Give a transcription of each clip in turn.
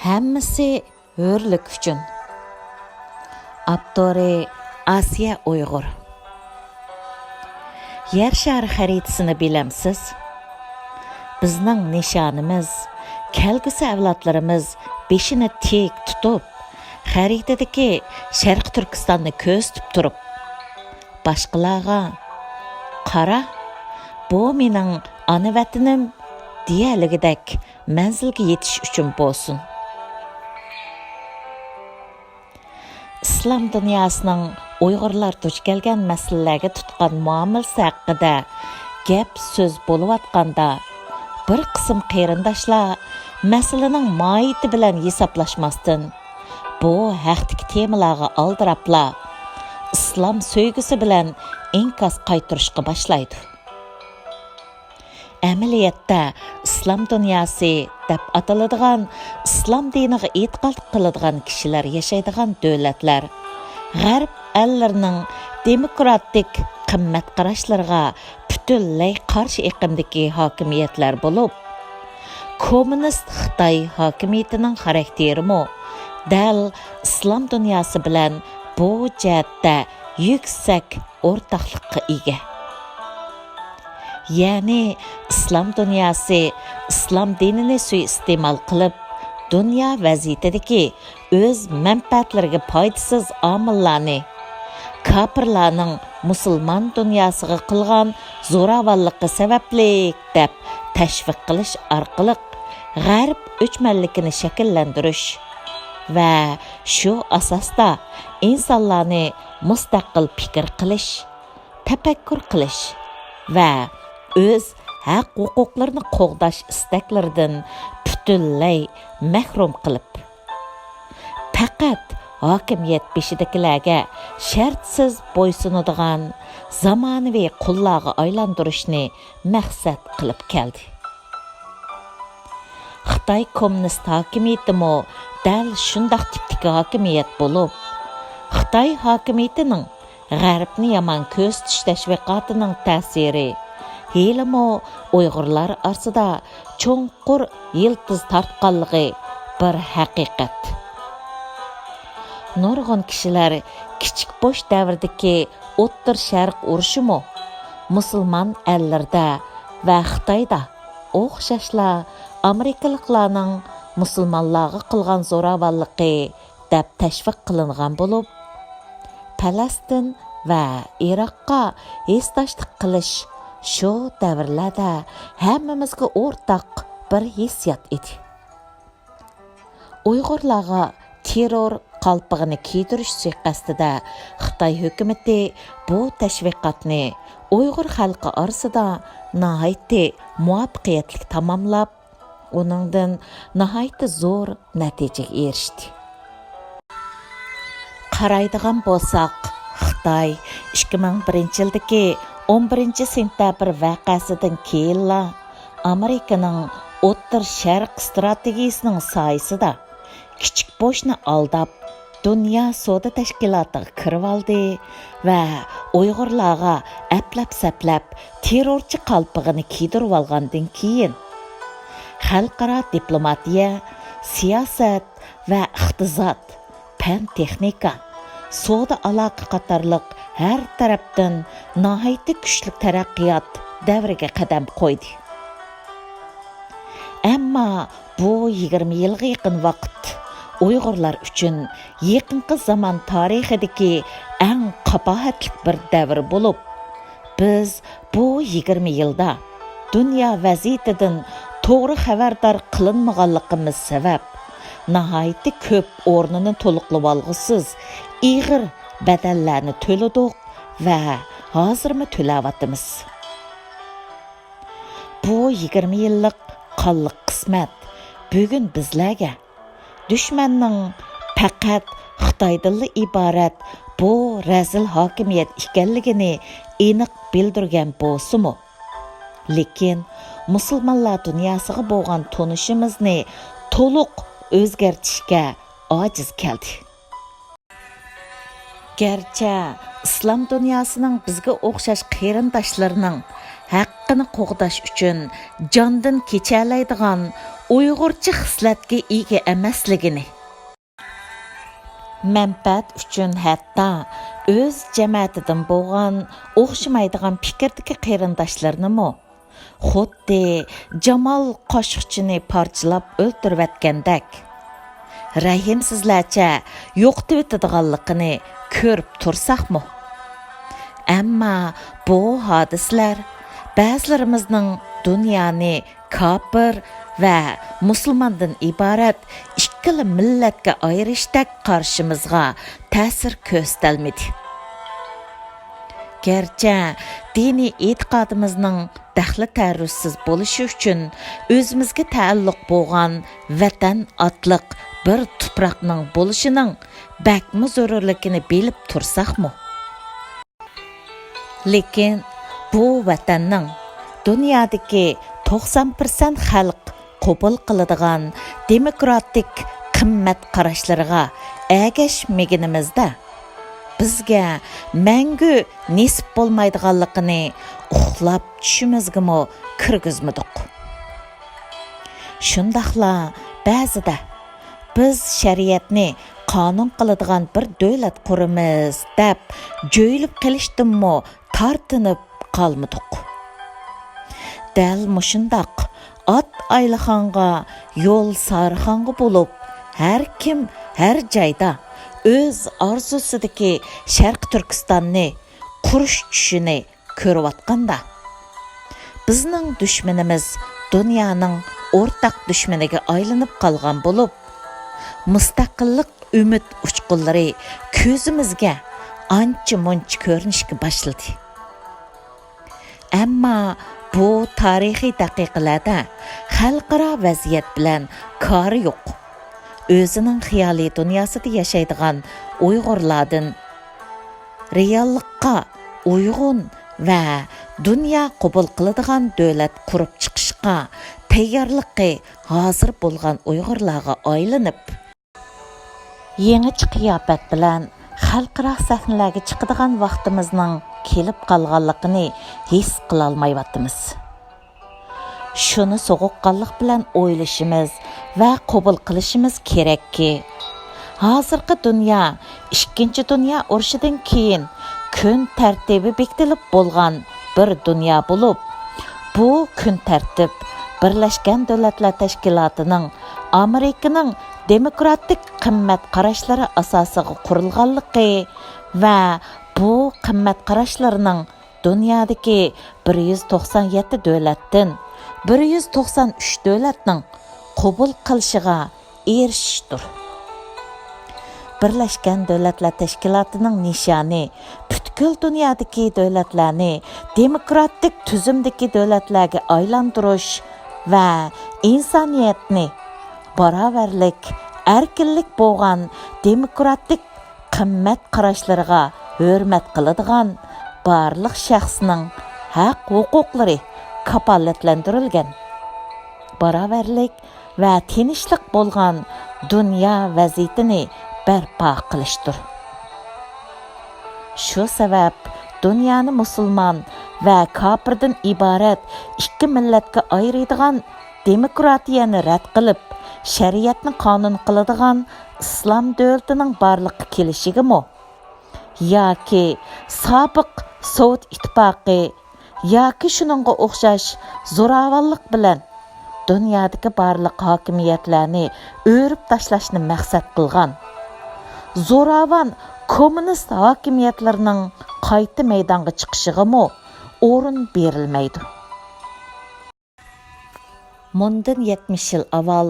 Hammasi hürlük uchun. Avtori Asiya Uyg'ur. Yer shari xaritasini bilamsiz? Bizning nishonimiz, kelgusi avlodlarimiz beshini tek tutib, xaritadagi Sharq Turkistonni ko'z tutib turib, boshqalarga qara, bu mening ona vatanim deyaligidek manzilga yetish uchun bo'lsin. İslam dünyasının Uyg'urlar duch kelgan masalalarga tutgan muomalasi haqida gap so'z bo'layotganda bir qism qarindoshlar masalaning mohiyati bilan hisoblashmasdan bu haqdagi temalarga aldirabla islom so'ygisi bilan inkos qaytarishga boshlaydi. Amaliyotda islom dunyosi deb ataladigan islom diniga e'tiqod qiladigan kishilar yashaydigan davlatlar g'arb allarining demokratik qimmat qarashlariga butunlay qarshi iqimdagi hokimiyatlar bo'lib, kommunist Xitoy hokimiyatining xarakterimi dal islom dunyosi bilan bu jihatda yuksak o'rtoqlikqa ega. Ya'ni islom dunyosi islom dinini suiiste'mol qilib, dunyo vaziyatidagi o'z manfaatlariga foydasiz omillarni kofirlarning musulmon dunyosiga qilgan zo'ravonligi sababli deb tashviq qilish orqali g'arb o'chmanligini shakllantirish va shu asosda insonlarni mustaqil fikr qilish, tafakkur qilish va o'z haq-huquqlarini qo'g'dash istaklaridan butunlay mahrum qilib, faqat hokimiyat beshidagilarga shartsiz bo'ysunadigan zamonaviy qullarga aylantirishni maqsad qilib keldi. Xitoy kommunist hokimiyatimi dal shundoq tipdagi hokimiyat bo'lib, Xitoy hokimiyatining g'arbni yomon ko'z tutish tashviqotining ta'siri helimi Uyg'urlar orasida cho'nqur yiltiz tortganligi bir haqiqat. Nurg'un kishilar kichik bosh davrdagi o'ttir sharq urushimi musulmon ellarda va Xitoyda o'xshashla amerikaliklarning musulmonlarga qilgan zo'ravonligi deb tashviq qilingan bo'lib, Falastin va Iroqqa hesdoshlik qilish shu davrlarda hammamizga o'rtaq bir hissiyot edi. Uyg'urlarga terror qalpig'ini kiydirish suiqasdida Xitoy hukumati bu tashviqotni Uyg'ur xalqi orasida nihoyatda muvaffaqiyatli tamomlab, uningdan nihoyatda zo'r natijaga erishdi. Qaraydigan bo'lsak, Xitoy 2001-yildagi 11-sentabr vaqasidan keyin Amerikaning o'ttir sharq strategiyasining soyasida kichik boshni aldab dunyo savdo tashkilotiga kirib oldi va Uyg'urlarga aplab-saplab terrorchi qalpig'ini kiydirib olgandan keyin xalqaro diplomatiya, siyosat va iqtisod, fan texnika, savdo aloqa qatorliq har tarafdan nihoyatda kuchli taraqqiyot davriga qadam qo'ydi. Ammo bu 20 yilga yaqin vaqt Uyg'urlar uchun yaqinqi zamon tarixidagi eng qabohatli bir davr bo'lib, biz bu 20 yilda dunyo vaziyatidan to'g'ri xabardor qilinmaganligimiz sabab nihoyatda ko'p o'rnini to'liqlab olg'isiz ig'ir badallarni to'ladik va hozirmi to'layapmiz. Bu 20 yillik qonliq qismat bugun bizlarga dushmanning faqat Xitoydan iborat bu razil hokimiyat ekanligini aniq bildirgan bo'lsa-mu, lekin musulmonlar dunyosiga bo'lgan tunishimizni to'liq o'zgartishga ojiz keldi. Gerçi islom dunyosining bizga o'xshash qarindoshlarining haqqini qo'g'dash uchun jondan kechalaydigan Uyg'urcha xislatga ega emasligini, manfaat uchun hatto o'z jamiyatidan bo'lgan o'xshamaydigan fikrdagi qarindoshlarini xuddi Jamol Qoshiqchini parchalab o'ltirayotgandek rahimsizlarcha yo'qitib o'tadiganligini ko'rib tursaqmi? Ammo bu hodisalar ba'zilarimizning dunyoni kofir va musulmondan iborat ikkala millatga ayirishdak qarshimizga ta'sir ko'rsatolmadi. Gerçi dini e'tiqodimizning daxli ta'rusiz bo'lishi uchun o'zimizga taalluq bo'lgan vatan otliq bir tuproqning bo'lishining bakmi zarurligini bilib tursaqmi? Lekin bu vatanning dunyodagi 90% xalq qabul qiladigan demokratik qimmat qarashlariga ergashmaganimizda bizga mangu nisb bo'lmaydiganligini uxlab tushimizgami kirgizmadik. Shundaqla ba'zida biz shariatni qonun qiladigan bir davlat quramiz deb jo'yilib qilishdanmi tortinib qolmadik. Dal mushundoq ot aylaxonga yo'l sarxonga bo'lib har kim har joyda o'z orzusidagi Sharq Turkistonni qurish tushini ko'rayotganda bizning dushmanimiz dunyoning o'rtaq dushmaniga aylanib qolgan bo'lib, mustaqillik umid uchqunlari ko'zimizga ancha-muncha ko'rinishga boshladi. Ammo bu tarixiy daqiqalarda xalqaro vaziyat bilan kori yo'q. O'zining xiyoliy dunyosida yashaydigan Uyg'urlardan reallikqa uyg'un va dunyo qabul qiladigan davlat qurib chiqishga tayyorligi hozir bo'lgan Uyg'urlarga aylanib, yangi qiyofat bilan xalqaro sahnalarga chiqadigan vaqtimizning kelib qolganligini his qila olmayapmiz. Shuni so'g'uqqanlik bilan o'ylashimiz va qabul qilishimiz kerakki, hozirgi dunyo ikkinchi dunyo urushidan keyin kun tartibi bekitilib bo'lgan bir dunyo bo'lib, bu kun tartib Birlashgan Davlatlar Tashkilotining Amerikaning demokratik qimmat qarashlari asosiga qurilganligi va bu qimmat qarashlarining dunyodagi 197 davlatdan 193 davlatning qabul qilishiga erishishdir. Birlashgan Davlatlar Tashkilotining nishoni butkul dunyodagi davlatlarni demokratik tuzumdagi davlatlarga aylantirish va insoniyatni barobarlik, erkinlik bo'lgan demokratik qimmat qarashlariga hurmat qiladigan barliq shaxsning haq-huquqlari kafolatlantirilgan barobarlik va tinchlik bo'lgan dunyo vaziyatini barpo qilishdir. Shu sabab dunyoni musulmon va kofirdan iborat ikki millatga ayiradigan demokratiyani rad qilib, shariatni qonun qiladigan islom davlatining borliqqa kelishigimi yoki sobiq Sovet ittifoqi yoki shuningga o'xshash zo'ravonlik bilan dunyodagi barliq hokimiyatlarni o'rib tashlashni maqsad qilgan zo'ravon kommunist hokimiyatlarining qayta maydonga chiqishigami o'rin berilmaydi. Mundan 70 yil avval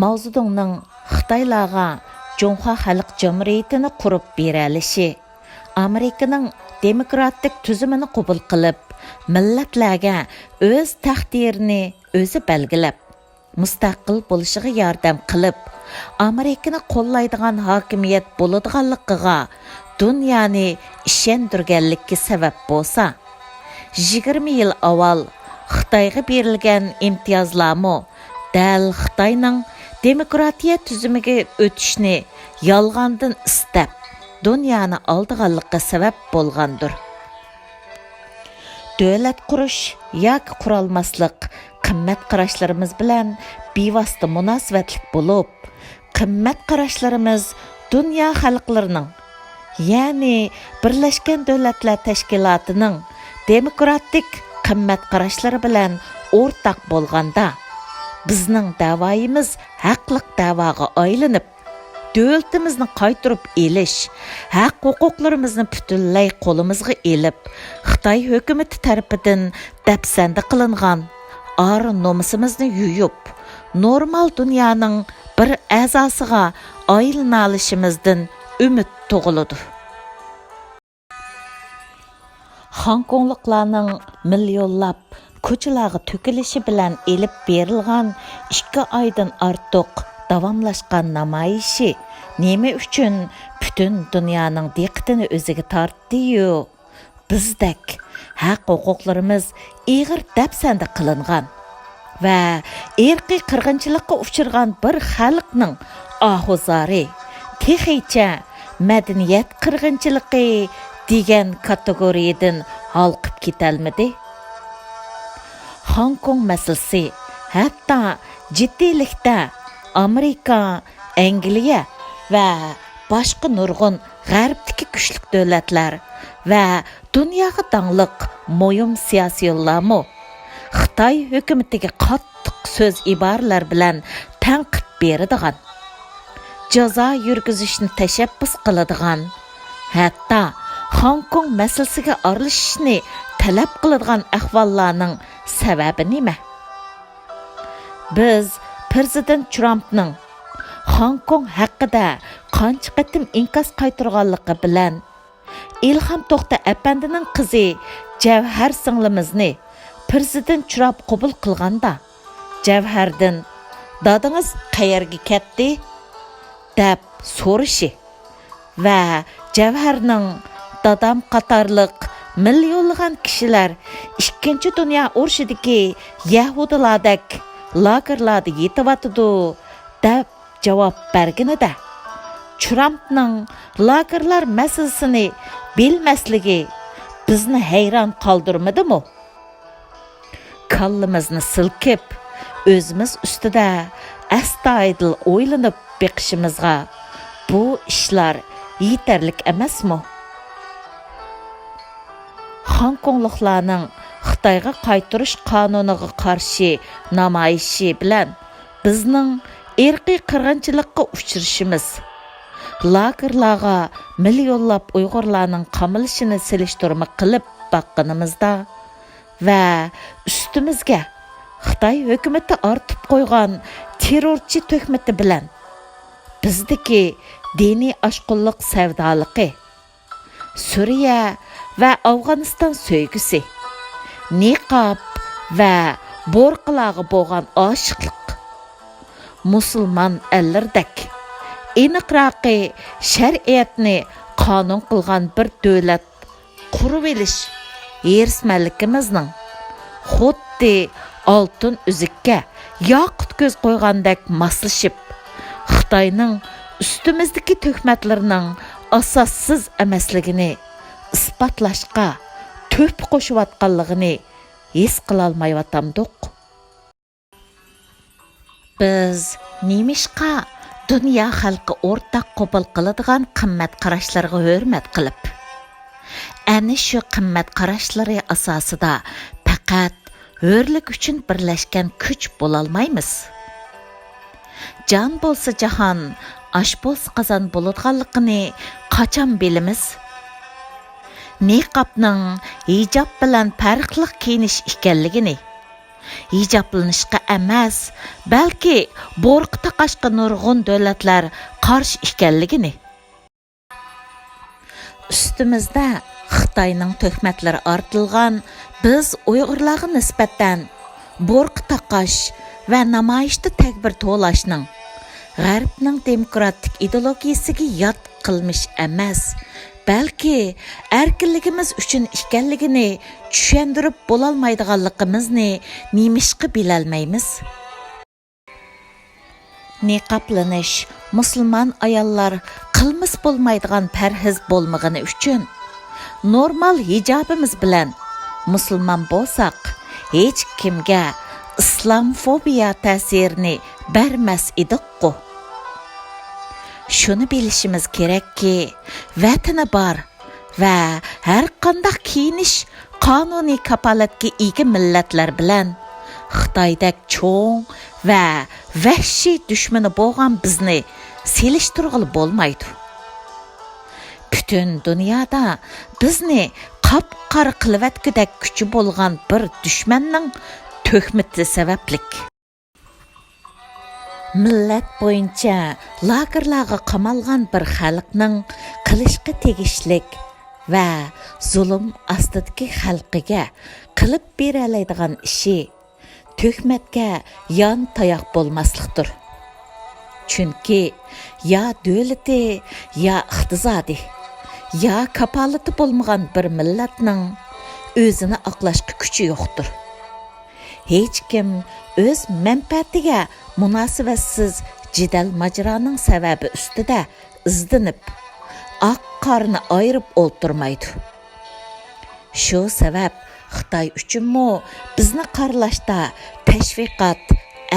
Mao Zedongning Xitoylarga Junxo Xalq Jamhuriyatini qurib berilishi, Amerikaning demokratik tuzumini qabul qilib, millatlarga o'z taqdirini o'zi belgilab, mustaqil bo'lishiga yordam qilib, Amerikani qo'llaydigan hokimiyat bo'ladiganligiga dunyoni ishontirganlikka sabab bo'lsa, 20 yil avval Xitoyga berilgan imtiyozlarmi dal Xitoyning demokratiya tuzumiga o'tishni yolg'ondan istab, dunyoni oldiganlikka sabab bo'lgandir. Davlat qurish yoki qurolmaslik qimmat qarashlarimiz bilan bevosita munosabatlik bo'lib, qimmat qarashlarimiz dunyo xalqlarining, ya'ni Birlashgan Davlatlar Tashkilotining demokratik qimmat qarashlari bilan o'rtaq bo'lganda, bizning da'voyimiz haqliq da'voga aylanib, davlatimizni qaytarib elish, haq-huquqlarimizni butunlay qo'limizga elib, Xitoy hukumati tarafidan dafsanda qilingan ar nomusimizni yuyib, normal dunyoning bir a'zosiga aylana olishimizdan umid tug'iladi. Hongkongliklarning millionlab ko'chalarga to'kilishi bilan elib berilgan 2 oydan ortiq davomlashgan namoyishi nima uchun butun dunyoning diqqatini o'ziga tortdi-yu, bizdak haq-huquqlarimiz ig'ir dafsanda qilingan va irqiy qirg'inchilikqa uchirgan bir xalqning ohuzori texicha madaniyat qirg'inchiligi degan kategoriyadan halqib ketalmidi. Hong Kong masalasi hatto jiddiylikda Amerika, Angliya va boshqa nurg'un g'arbdagi kuchli davlatlar va dunyoga tangliq muhim siyosiyonlarmi Xitoy hukumatiga qattiq so'z iboralar bilan tanqid beradigan, jazo yurgizishni tashabbus qiladigan, hatto Hong Kong masalasiga aralashishni talab qiladigan ahvollarning sababi nima? Biz Prezident Trumpning Hong Kong haqida qancha qatim inkos qaytarganligi bilan Ilham To'xta apandining qizi Javhar singlimizni Prezident Trump qabul qilganda, Javhardan "Dadingiz qayerga ketdi?" deb so'rashi va Javharning dadam qatorliq millionlagan kishilar 2 dunyo urushidagi yahudilardek lagerlarda yetyapti deb javob berganida, Trumpning lagerlar masalasini bilmasligi bizni hayron qoldirmadimi? Kallamizni silkib, o'zimiz ustida astoydil o'ylanib beqishimizga bu ishlar yetarlik emasmi? Hong Kongliklarning Xitoyga qaytarish qonuniga qarshi namoyishi bilan bizning irqiy qirg'inchilikqa uchrashimiz, lagerlarga millionlab Uyg'urlarning qamalishini selishtirma qilib baqqanimizda va ustimizga Xitoy hukumati ortib qo'ygan terrorchi tuhmati bilan bizdagi diniy oshqunlik savdoligi, Suriya va Afg'oniston so'ygisi, niqob va bo'rqalarga bo'lgan oshiqlik, musulmon ellardek aniqroqi shariatni qonun qilgan bir davlat qurib olish erismanligimizning xuddi oltin uzukka yoqut ko'z qo'ygandek moslashib, Xitoyning ustimizdagi tuhmatlarning asossiz emasligini isbotlashga to'p qo'shayotganligini his qilolmayotgandik. Biz nemishqa dunyo xalqi o'rtaq qabul qiladigan qimmat qarashlarga hurmat qilib, ana shu qimmat qarashlari asosida faqat hurlik uchun birlashgan kuch bo'lolmaymiz. Jon bo'lsa jahon, osh bo'lsa qozon bo'ladiganligini qachon bilamiz? Niqobning hijob bilan farqli kiyinish ekanligini, hijoblanishga emas, balki bo'rq taqashga nurg'un davlatlar qarshi ekanligini, ustimizda Xitoyning tuhmatlari ortilgan biz Uyg'urlarga nisbatan bo'rq taqash va namoyishda takbir to'lashning G'arbning demokratik ideologiyasiga yot qilmish emas, balki erkinligimiz uchun ekanligini tushuntirib bo'lolmaydiganligimizni nemishqa bilolmaymiz. Niqoblanish musulmon ayollar qilmis bo'lmaydigan parhez bo'lmagani uchun normal hijobimiz bilan musulmon bo'lsak, hech kimga İslamfobiya ta'sirini bermas idiq-ku. Şunu bilishimiz kerakki, vatani bor va har qanday kiyinish qonuniy kapolatga ega millatlar bilan Xitoydek cho'ng va vahshiy dushmani bo'lgan bizni selishtirg'ili bo'lmaydi. Butun dunyoda bizni qop-qora qilvatgudek kuchi bo'lgan bir dushmanning töhmeti sabablik. Millat bo'yicha lagerlarga qamalgan bir xalqning qilishga tegishlik va zulm ostidagi xalqiga qilib beralaydigan ishi töhmetga yan tayoq bo'lmaslikdir. Chunki ya davlati, ya iqtisodi, ya kapolati bo'lmagan bir millatning o'zini oqlashga kuchi yo'qdir. Hech kim o'z manfaatiga munosabatsiz jidal majroning sababi ustida izdanib, oq qorni ayirib o'ltirmaydi. Shu sabab Xitoy uchunmi bizni qaralashda tashviqot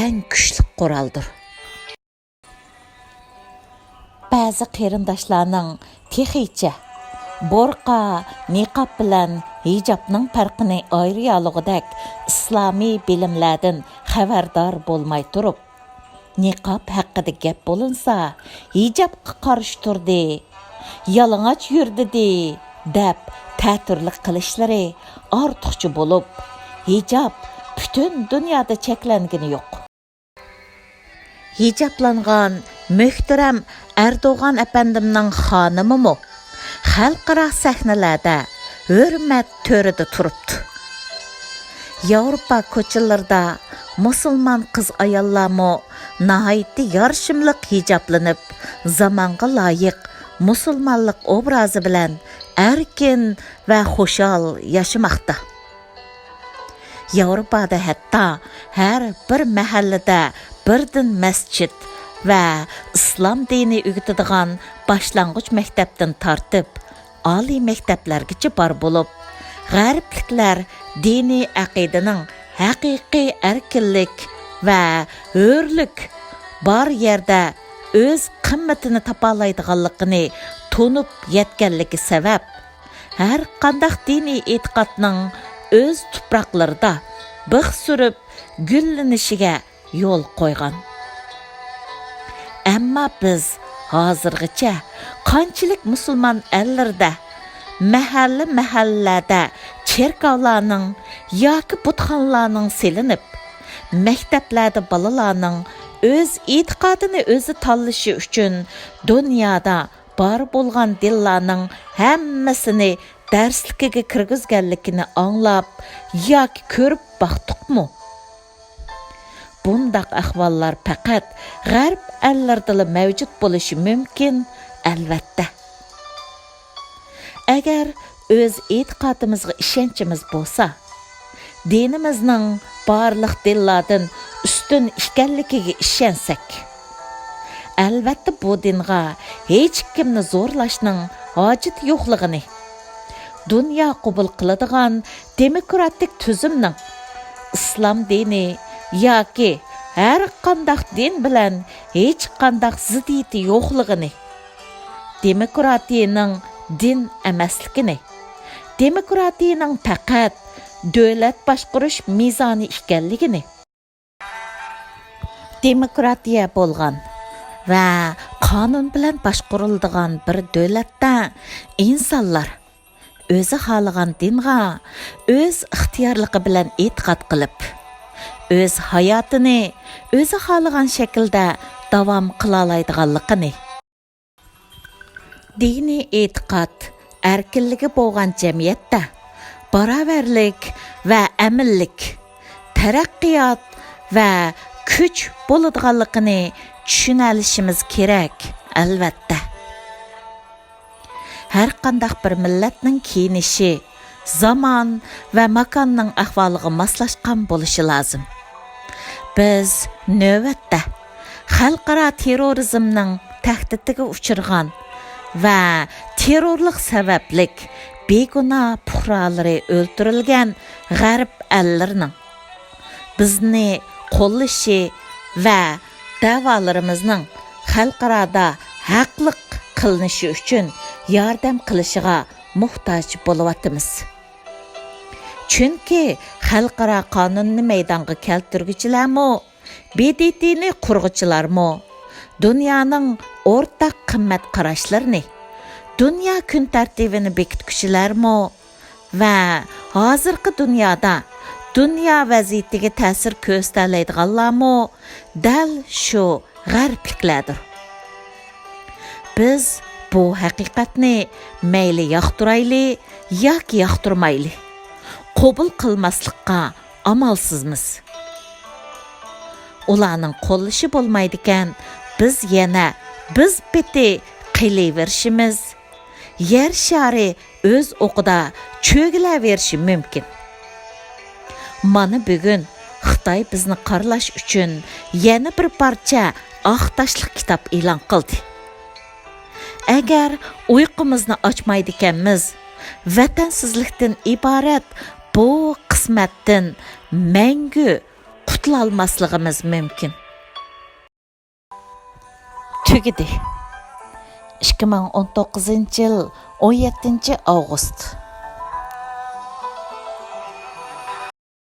eng kuchli quroldir. Ba'zi qarindoshlarning texicha burqa, niqob bilan hijobning farqini ayriyoligidek islomiy bilimlardan xabardor bo'lmay turib, niqob haqida gap bo'linsa, hijobga qarshi turdi, yalang'och yurdi deb ta'tirlik qilishlari ortiqcha bo'lib, hijob butun dunyoda cheklangani yo'q. Hijoblangan muhtaram Erdo'g'an apandimning xonimimi xalqaro sahnalarda hurmat to'rida turibdi. Yevropa ko'chalarida musulmon qiz ayollarmi nihoyatda yarshimliq hijoblanib, zamonga loyiq musulmonlik obrazi bilan erkin va xushal yashamoqda. Yevropada hatto har bir mahallada birdan masjid va islom dini o'rgatadigan boshlang'ich maktabdan tortib oliy maktablargacha bor bo'lib, g'arbliklar diniy aqidaning haqiqiy erkinlik va hurlik bor yerda o'z qimmatini topolaydiganligini tunib yetganligi sabab har qanday diniy e'tiqodning o'z tuproqlarida bix surib gullanishiga yo'l qo'ygan. Ammo biz hozirgacha qanchalik musulmon ellarda mahalla-mahallada cherkovlarning yoki butxonlarning silinib, maktablarda bolalarning o'z e'tiqodini o'zi tanlashi uchun dunyoda bor bo'lgan dillarning hammasini darsligiga kirgizganligini anglab yoki ko'rib baqdiqmi? Bundaq ahvollar faqat g'arb ellardala mavjud bo'lishi mumkin, albatta. Agar o'z e'tiqodimizga ishonchimiz bo'lsa, dinimizning barliq dillardan ustun ekanligiga ishonsak, albatta bu dinga hech kimni zo'rlashning hojati yo'qligini, dunyo qabul qiladigan demokratik tuzumning islom dini yoki har qanday din bilan hech qanday ziddiyati yo'qligini, demokratiyaning din emasligini, demokratiyaning faqat davlat boshqarish mezoni ekanligini, demokratiya bo'lgan va qonun bilan boshqariladigan bir davlatda insonlar o'zi xohlagan dinga o'z ixtiyorligi bilan e'tiqod qilib, o'z hayotini o'zi xohlagan shaklda davom qila oladiganligini, diniy e'tiqod erkinligi bo'lgan jamiyatda barobarlik va aminlik, taraqqiyot va kuch bo'ladiganligini tushuna olishimiz kerak, albatta. Har qanday bir millatning kiyinishi zamon va makonning ahvoliga moslashgan bo'lishi lozim. Biz navbatda xalqaro terrorizmning tahdidiga uchirgan va terrorlik sabablik begunoh fuqarolari o'ldirilgan g'arb ellarining bizni qo'llashi va da'volarimizning xalqarada haqliq qilinishi uchun yordam qilishiga muhtoj bo'lyapmiz. Chunki xalqaro qonunni maydonga keltirguchilarmi, BDTni qurg'uchilarmi, dunyoning o'rtaq qimmat qarashlarini, dunyo kun tartibini bekituvchilarmi va hozirgi dunyoda dunyo vaziyatiga ta'sir ko'rsatadiganlarmi dal shu g'arbliklardir. Biz bu haqiqatni mayli yoqtirayli yoki yoqtirmayli qabul qilmaslikqa amalsizmiz. Ularning qo'llashi bo'lmaydi ekan, biz yana biz beti qilaverishimiz, yer shari o'z o'qida cho'gilaverishi mumkin. Mana bugun Xitoy bizni qaralash uchun yana bir parcha oqtashlik kitob e'lon qildi. Agar uyqumizni ochmaydi ekanmiz, vatansizlikdan iborat bu qismatdan mangu qutula olmasligimiz mumkin. Tugidi. 2019 yil 17 avgust